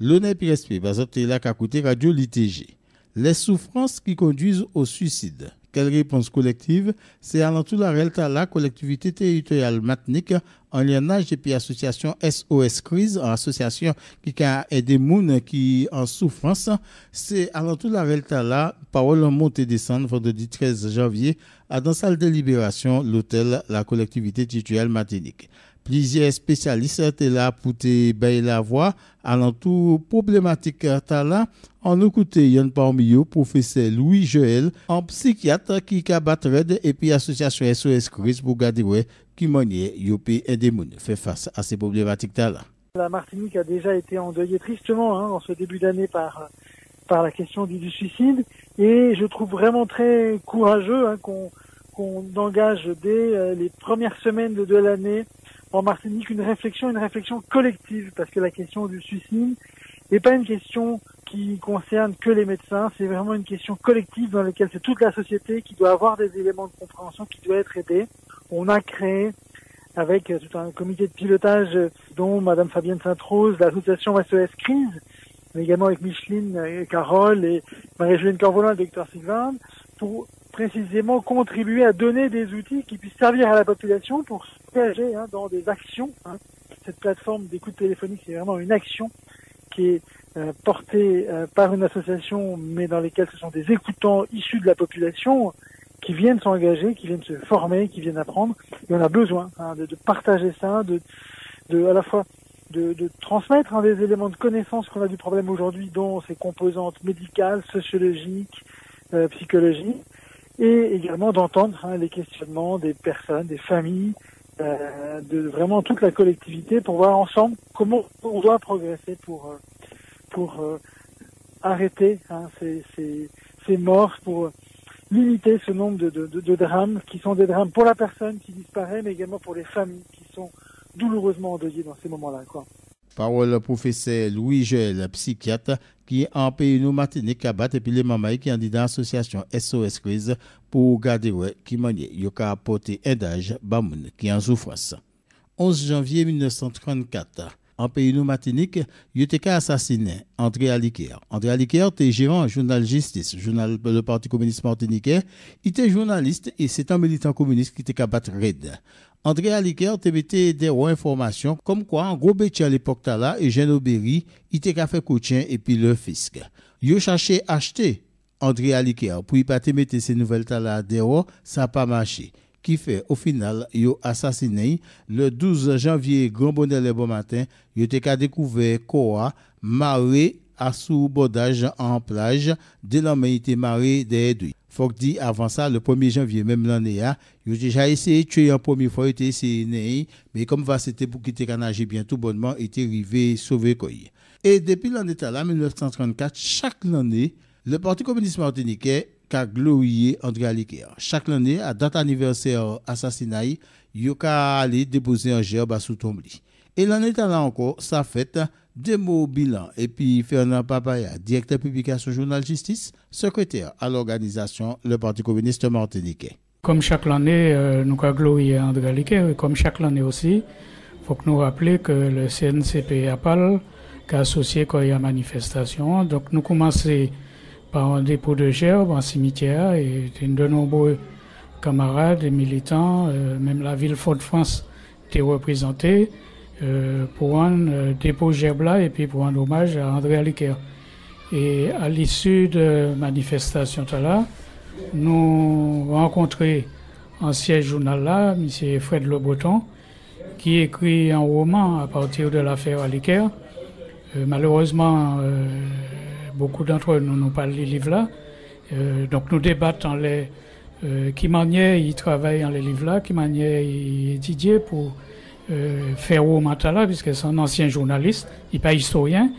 L'honneur et respect, par exemple, là qu'a coûté Radio LITG. Les souffrances qui conduisent au suicide. Quelle réponse collective? C'est à l'entour de la collectivité territoriale Matinique, en liaison et puis association SOS Crise, en association qui a aidé les gens qui en souffrance. C'est à l'entour de la parole en montée descendre vendredi 13 janvier à dans salle de libération, l'hôtel, la collectivité territoriale Matinique. Plusieurs spécialistes étaient là pour te bailler la voix à l'entour problématique là. On écoutait Yann parmi eux, professeur Louis Joël, un psychiatre qui a battu et puis association SOS Crise pour garder qui maniait Yopé et des gens fait face à ces problématiques là. La Martinique a déjà été endeuillée tristement en ce début d'année par la question du suicide et je trouve vraiment très courageux qu'on engage dès les premières semaines de l'année en Martinique une réflexion collective, parce que la question du suicide n'est pas une question qui concerne que les médecins, c'est vraiment une question collective dans laquelle c'est toute la société qui doit avoir des éléments de compréhension, qui doit être aidée. On a créé, avec tout un comité de pilotage dont Madame Fabienne Sainte-Rose, l'association SOS Crise, mais également avec Micheline et Carole et Marie-Julienne Corvolin et le docteur Sylvain, pour précisément contribuer à donner des outils qui puissent servir à la population pour s'engager dans des actions. Cette plateforme d'écoute téléphonique, c'est vraiment une action qui est portée par une association, mais dans lesquelles ce sont des écoutants issus de la population qui viennent s'engager, qui viennent se former, qui viennent apprendre. Et on a besoin de partager ça, à la fois de transmettre des éléments de connaissance qu'on a du problème aujourd'hui, dont ces composantes médicales, sociologiques, psychologiques, et également d'entendre les questionnements des personnes, des familles, de vraiment toute la collectivité pour voir ensemble comment on doit progresser pour arrêter ces morts, pour limiter ce nombre de drames qui sont des drames pour la personne qui disparaît, mais également pour les familles qui sont douloureusement endeuillées dans ces moments-là, Parole professeur Louis Joël, psychiatre, qui est en pays nous Martinique à battre et puis les mamans qui ont dit dans l'association SOS Crise pour garder qui maniait yoka apporter aidage bamoun qui en souffrance. 11 janvier 1934. En pays nous Martinique, il était assassiné André Aliker. André Aliker était gérant journal Justice, journal le Parti communiste martiniquais. Il était journaliste et c'est un militant communiste qui était capable de raid. André Aliker te mettait des informations comme quoi en gros bétier à l'époque là et Jean Aubéry, il était fait coaching et puis le fisc. Yo cherché acheter André Aliker pour y pas te mettre ces nouvelles là dehors, ça n'a pas marché. Qui fait au final yo assassiné le 12 janvier grand bonheur le bon matin, yo te ka découvert Koa maré à sous bordage en plage de l'homme était maré des deux. Faut que dit avant ça le 1er janvier même l'année a, yo déjà essayé de tuer en première fois était essayé mais comme va c'était pour quitter nager bien tout bonnement était arrivé sauver quoi. Et depuis l'année là 1934 chaque année le Parti communiste martiniquais qu'a glorifié André Aliker. Chaque année, à date anniversaire assassinat, il a allé déposer un gerbe sous tombli. Et l'année là encore, ça fait deux mots bilan. Et puis Fernand Papaya, directeur publication Journal Justice, secrétaire à l'organisation Le Parti communiste martiniquais. Comme chaque année, nous avons glorifié André Aliker, et comme chaque année aussi, il faut que nous rappelions que le CNCP APAL a associé à la manifestation. Donc nous commençons par un dépôt de gerbe en cimetière et de nombreux camarades et militants, même la ville Fort-de-France était représentée pour un dépôt de gerbe là et puis pour un hommage à André Aliker. Et à l'issue de manifestation là, nous rencontrons un siège journal là, M. Fred Le Breton, qui écrit un roman à partir de l'affaire Aliker. Malheureusement, beaucoup d'entre eux n'ont pas lu les livres là. Donc nous débattons qui manière ils travaillent dans les livres là, qui manière ils étudient pour faire au Matala, puisque c'est un ancien journaliste, il n'est pas historien.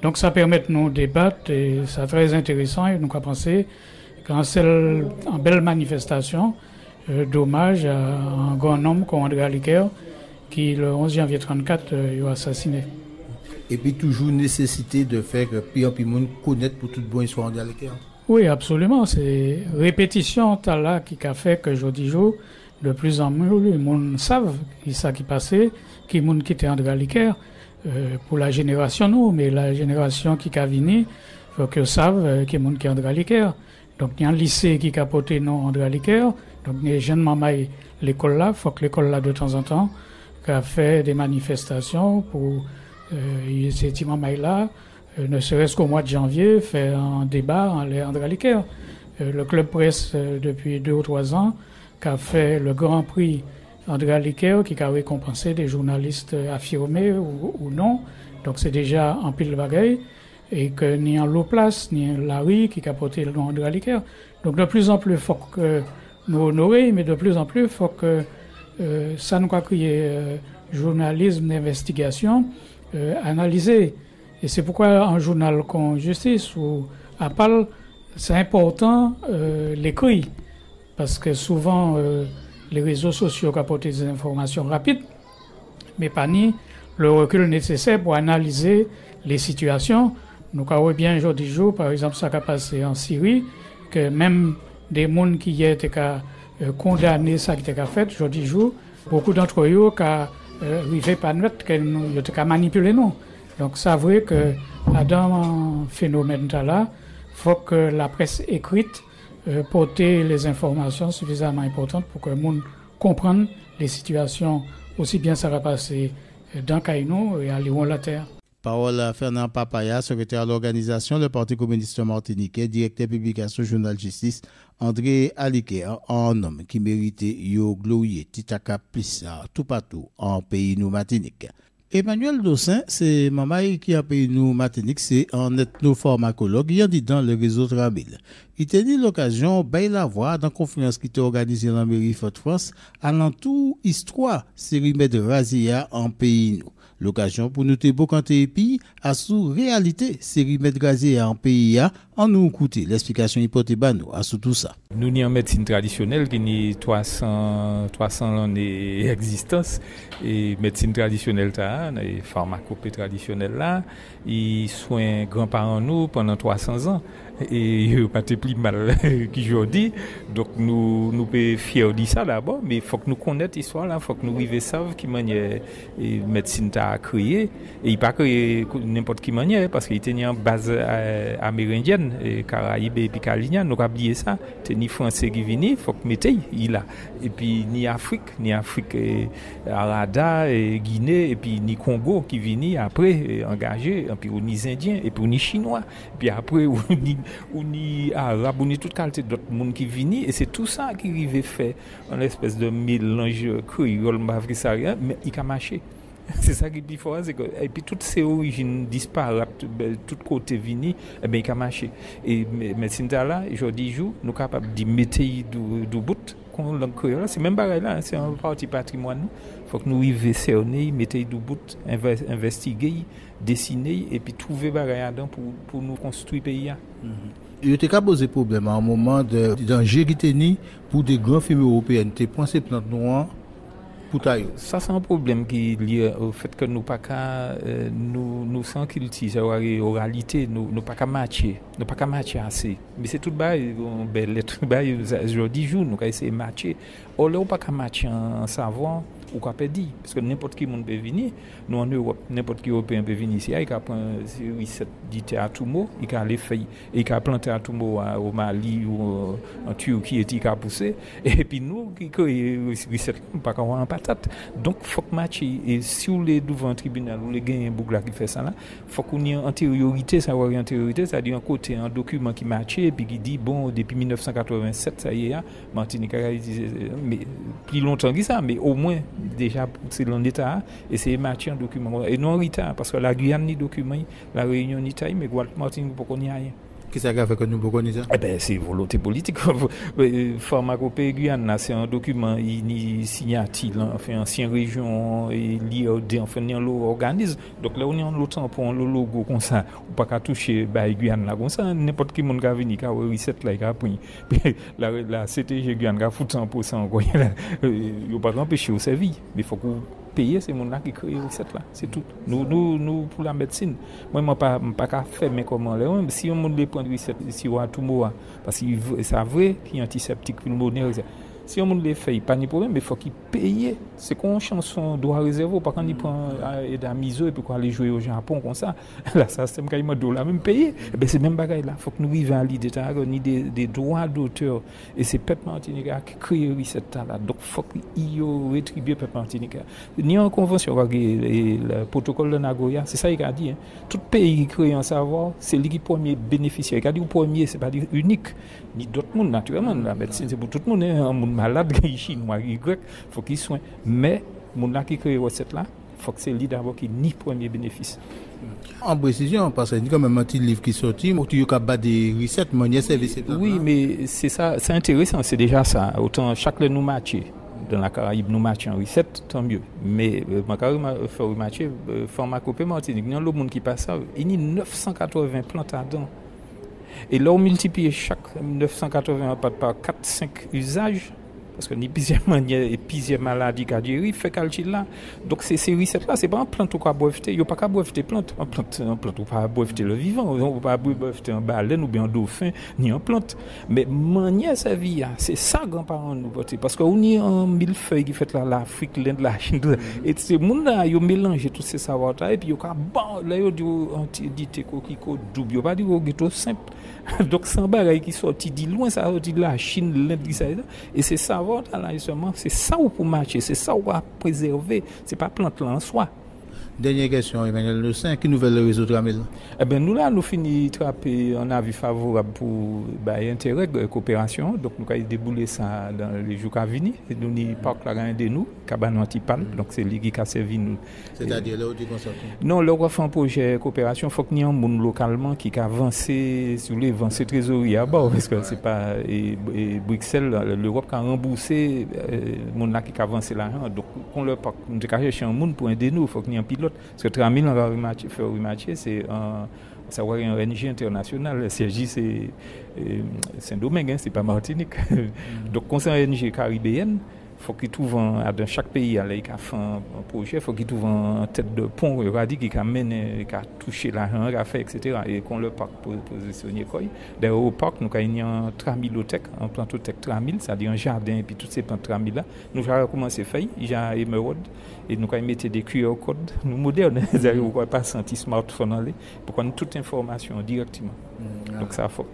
Donc ça permet de nous débattre et c'est très intéressant. Et nous avons pensé qu'en belle manifestation d'hommage à un grand homme comme André Aliker, qui le 11 janvier 1934 a assassiné. Et puis toujours nécessité de faire que plus monde connaître pour toute bonne histoire de Aliker. Oui, absolument. C'est répétition là qui a fait que jour jour, de plus en plus, les gens savent qui ça qui passait, qui monde qui était André Aliker. pour la génération nous, mais la génération qui a venu, faut que savent qu'il y a monde qui est André Liqueur. Donc il y a un lycée qui a porté nom André Liqueur. Donc les jeunes mamans l'école là, faut que l'école là de temps en temps a fait des manifestations pour ces petits mamans là, ne serait-ce qu'au mois de janvier, fait un débat en André Liqueur. Le club presse depuis 2 ou 3 ans qui a fait le grand prix André Liqueur qui a récompensé des journalistes affirmés ou non. Donc c'est déjà en pile bagaille. Et que ni en l'eau place, ni en Larry qui a porté le nom André Liqueur. Donc de plus en plus, il faut que nous honorions, mais de plus en plus, il faut que ça nous a créé journalisme d'investigation, analysé. Et c'est pourquoi un journal comme Justice ou Appal, c'est important l'écrit. Parce que souvent, les réseaux sociaux apportent des informations rapides, mais pas ni le recul nécessaire pour analyser les situations. Nous avons bien aujourd'hui jour, par exemple, ça qui a passé en Syrie, que même des gens qui étaient condamnés, ça qui était fait, aujourd'hui jour, beaucoup d'entre eux qui n'arrivaient pas à noter qu'ils étaient manipulés nous. Donc c'est vrai que dans un phénomène là, il faut que la presse écrite porte les informations suffisamment importantes pour que le monde comprenne les situations, aussi bien ça va passer dans Caïno et à Léon-la-Terre. Parole à Fernand Papaya, secrétaire de l'organisation, le Parti communiste martiniquais, directeur publication Journal Justice, André Aliker, un homme qui méritait yo gloyer titaka plissa tout partout en pays nous Martinique. Emmanuel Dossin, c'est maman qui a pays nous Martinique, c'est un ethnopharmacologue, il a dit dans le réseau Tramil. Il a dit l'occasion, la voix dans la conférence qui était organisée dans la mairie Fort-France, à l'entour histoire, série de razia en pays nous. L'occasion pour nous te bocanter puis à sous réalité série médecine en pays en nous écouter l'explication hypothèse nous à sous tout ça. Nous ni en médecine traditionnelle qui ni 300 ans d'existence et médecine traditionnelle ta et pharmacopée traditionnelle là ils soignent grands-parents nous pendant 300 ans et ils pas plus mal qu'aujourd'hui donc nous peut fier de ça d'abord mais faut que nous connaître l'histoire là faut que nous arriver savent qui manière médecine ta créé et il pas créé n'importe qui manière parce qu'il était en base amérindienne et Caraïbes et puis Carignan nous pas oublier ça c'est ni français qui vient faut que mettez il là et puis ni Afrique Arada et Guinée et puis ni Congo qui vient après engagé et puis ni indien et puis ni chinois et puis après ou ni arabe ou ni toute qualité d'autres monde qui vient et c'est tout ça qui arrive fait en espèce de mélange créole mavrissarien mais il a marché. C'est ça qui est plus fort, c'est que et puis toutes ces origines disparates, tout côté vini, eh ben il a marché. Et médecine là, aujourd'hui jour, nous capables de mettre du bout qu'on langue créole, c'est même pareil là, c'est un parti patrimoine. Faut que nous arrivions cerner, mettre du bout, investiguer, dessiner et puis trouver bagaille dedans pour nous construire pays. Il était qu'à poser problème à un moment de danger qui était pour des grands firmes européennes, tu penses plantes noires. Ça c'est un problème qui est lié au fait que nous pas qu'à nous sans cultiver oralité nous pas qu'à matcher assez mais c'est tout bas belle lettre bas aujourd'hui jour nous essayer matcher on pas qu'à matcher en savoir ou quoi peut dire parce que n'importe qui monde peut venir nous en Europe n'importe qui européen peut venir ici il a prendre recette d'ité à tout mot il a les feuilles et il a planté à tout mot au Mali ou en Turquie et il a poussé et puis nous qui recette pas qu'on en patate donc faut que matcher et si vous les devant un tribunal ou les gagne un boucle qui fait ça là faut qu'on ait antériorité ça avoir antériorité c'est-à-dire un côté un document qui matche et puis qui dit bon depuis 1987 ça y est Martinique mais plus longtemps que ça mais au moins déjà c'est dans l'état et c'est matché en document et non en retard parce que la Guyane ni document la Réunion ni taille mais Guadeloupe pour qu'on y aille qu'est-ce que ça fait que nous pas connaître ça eh ben c'est volonté politique pharmacopée Guyane c'est un document ni signature enfin ancien région et lié enfin ni l'organisme donc là on est en l'autre pour un logo comme ça ou pas qu'à toucher Guyane là comme ça n'importe qui monde qui venir qui recette là qui a pris la CTG Guyane qui a foutu 100% encore il pas empêcher au service mais faut que payer ces monde là qui créent recette là c'est tout nous pour la médecine moi pas qu'à faire mais comment là si on monde les prendre recette si à tout mot parce que c'est vrai qui antiseptique pulmonaire Si on les fait, pas de problème, mais il faut qu'ils payent. C'est qu'on chanson doit réserver, pas quand il prend la mise et puis qu'on aller jouer au Japon comme ça. Là, ça c'est même $, même payer. Ben c'est même bagaille là. Faut que nous arrivions à l'idée ni des droits d'auteur. Et c'est peuple martiniquais qui crée cette là. Donc faut qu'il rétribue peuple martiniquais. Ni en convention et le protocole de Nagoya, c'est ça qu'il a dit. Hein. Tout pays qui crée un savoir, c'est lui qui premier bénéficiaire. Il a dit au premier, c'est pas dire unique. Ni d'autres monde naturellement la médecine c'est pour tout le monde un monde malade chinois grec faut qu'il soigne mais monde là qui crée recette là faut que c'est lui d'abord qui ni premier bénéfice en précision parce que quand même un petit livre qui sorti où tu as des recettes manière service oui mais c'est ça c'est intéressant c'est déjà ça autant chaque nous matcher dans la Caraïbe nous matchons en recette tant mieux mais ma Caraïbe fait matcher pharmacopée Martinique il y a le monde qui passe ça il y a 980 plantes dedans. Et là, on multiplie chaque 980 par 4-5 usages, parce que ni plusieurs manières et plusieurs maladies qu'a guéri, fait calcul là. Donc, ces recettes-là, c'est pas un plante ou quoi breveter. Il n'y a pas qu'à breveter plante. Un plante ou pas breveter le vivant. On ne peut pas breveter un baleine ou bien un dauphin, ni un plante. Mais manière sa vie, c'est ça, grands-parents nous portent. Parce qu'on y a un millefeuille qui fait là, l'Afrique, l'Inde, la Chine. Et ces gens-là, ils ont mélangé tous ces savoirs-là. Et puis, ils ont bon, là, ils ont dit qui double. Ils n'ont pas dit qu'ils sont simple. Donc, sans bagaille qui sorti dit loin, ça sorti de la Chine, l'Inde, et c'est savoir là justement, c'est ça où pour marcher, c'est ça où pour préserver, c'est pas plante là en soi. Dernière question, Emmanuel Le Saint, qui nouvelle le réseau Tramil? Eh bien, nous là, nous finissons trapper un avis favorable pour intérêt coopération. Donc, nous avons déboulé ça dans les jours à venir. Nous avons parc la de nous, cabane antipal. Donc, c'est lui qui a servi nous. C'est-à-dire là où tu constates? Non, là, on fait un projet de coopération. Il faut qu'il y ait un monde localement qui a avancé sur les avancées trésorerie à bord. Parce que c'est pas. Et Bruxelles, l'Europe qui a remboursé le monde là qui a avancé là. Donc, on leur parc. Nous avons cherché un monde pour aider nous. Il faut qu'il y ait un pilote. Parce que Tramil, on va remarquer, c'est un ONG international. Le CJ, c'est Saint-Domingue, c'est pas Martinique. Donc, quand c'est une ONG caribéenne, il faut qu'il trouve dans chaque pays, il a fait un projet, il faut qu'il trouve une tête de pont, il a dit qu'il a touché l'argent, il a fait, etc. Et qu'on le parc positionné. D'ailleurs, au parc, nous avons une tramilothèque, un plantothèque tramil, c'est-à-dire un jardin, et puis toutes ces plantes tramil-là. Nous avons commencé à faire, il y a émeraude, et nous avons mis des QR codes, nous modernes, vous ne pouvez pas sentir smartphone en ligne, pour qu'on ait toute information directement. Donc, ça faut.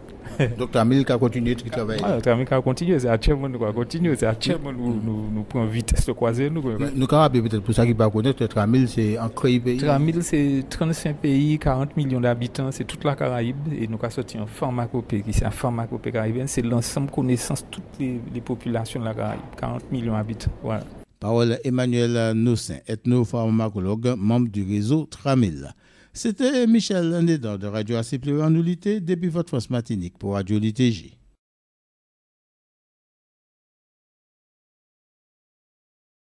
Donc, Tramil qui a continué de travailler. Tramil qui a continué, c'est actuellement nous continuer, c'est actuellement nous prenons vitesse de croiser. Nous avons rappelé peut-être pour ça qui ne pas connaître, Tramil c'est un pays. Tramil c'est 35 pays, 40 millions d'habitants, c'est toute la Caraïbe et nous avons sorti un pharmacopée qui c'est un pharmacopée caribéenne, c'est l'ensemble connaissance de toutes les populations de la Caraïbe, 40 millions d'habitants. Voilà. Parole Emmanuel Nossin, ethnopharmacologue, membre du réseau Tramil. C'était Michel Nédan de Radio ACP en Nullité depuis votre France Martinique pour Radio LITG.